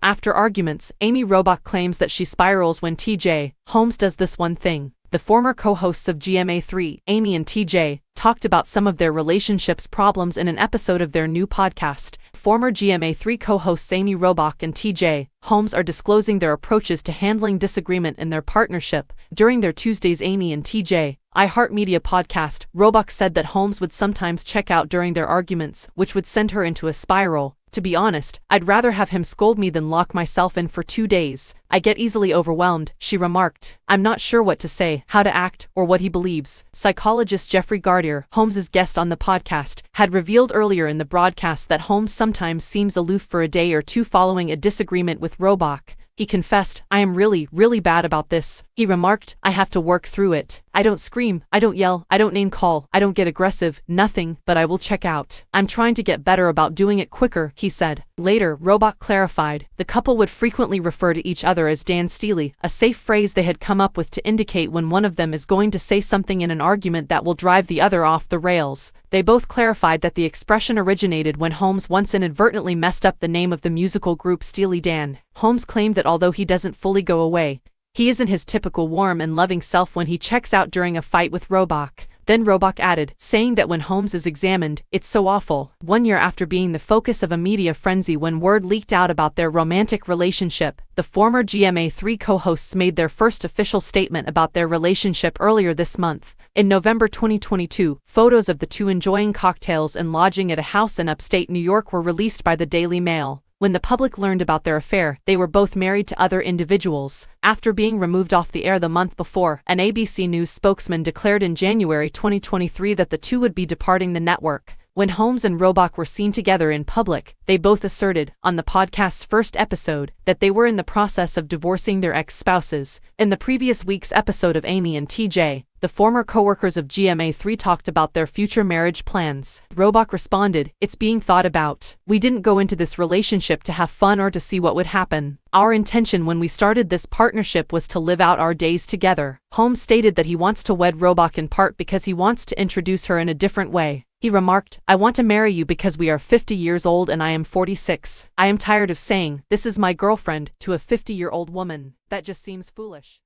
After arguments, Amy Robach claims that she spirals when TJ Holmes does this one thing. The former co-hosts of GMA3, Amy and TJ, talked about some of their relationship's problems in an episode of their new podcast. Former GMA3 co-hosts Amy Robach and TJ Holmes are disclosing their approaches to handling disagreement in their partnership. During their Tuesday's Amy and TJ iHeartMedia podcast, Robach said that Holmes would sometimes check out during their arguments, which would send her into a spiral. To be honest, I'd rather have him scold me than lock myself in for 2 days. I get easily overwhelmed, she remarked. I'm not sure what to say, how to act, or what he believes. Psychologist Jeffrey Gardner, Holmes's guest on the podcast, had revealed earlier in the broadcast that Holmes sometimes seems aloof for a day or two following a disagreement with Robach. He confessed, I am really bad about this. He remarked, I have to work through it. I don't scream, I don't yell, I don't name call, I don't get aggressive, nothing, but I will check out. I'm trying to get better about doing it quicker, he said. Later, Robach clarified, the couple would frequently refer to each other as Dan Steely, a safe phrase they had come up with to indicate when one of them is going to say something in an argument that will drive the other off the rails. They both clarified that the expression originated when Holmes once inadvertently messed up the name of the musical group Steely Dan. Holmes claimed that although he doesn't fully go away, he isn't his typical warm and loving self when he checks out during a fight with Robach. Then Robach added, saying that when Holmes is examined, it's so awful. 1 year after being the focus of a media frenzy when word leaked out about their romantic relationship, the former GMA3 co-hosts made their first official statement about their relationship earlier this month. In November 2022, photos of the two enjoying cocktails and lodging at a house in upstate New York were released by the Daily Mail. When the public learned about their affair, they were both married to other individuals. After being removed off the air the month before, an ABC News spokesman declared in January 2023 that the two would be departing the network. When Holmes and Robach were seen together in public, they both asserted, on the podcast's first episode, that they were in the process of divorcing their ex-spouses. In the previous week's episode of Amy and TJ, the former co-workers of GMA3 talked about their future marriage plans. Robach responded, it's being thought about. We didn't go into this relationship to have fun or to see what would happen. Our intention when we started this partnership was to live out our days together. Holmes stated that he wants to wed Robach in part because he wants to introduce her in a different way. He remarked, I want to marry you because we are 50 years old and I am 46. I am tired of saying, this is my girlfriend, to a 50-year-old woman. That just seems foolish.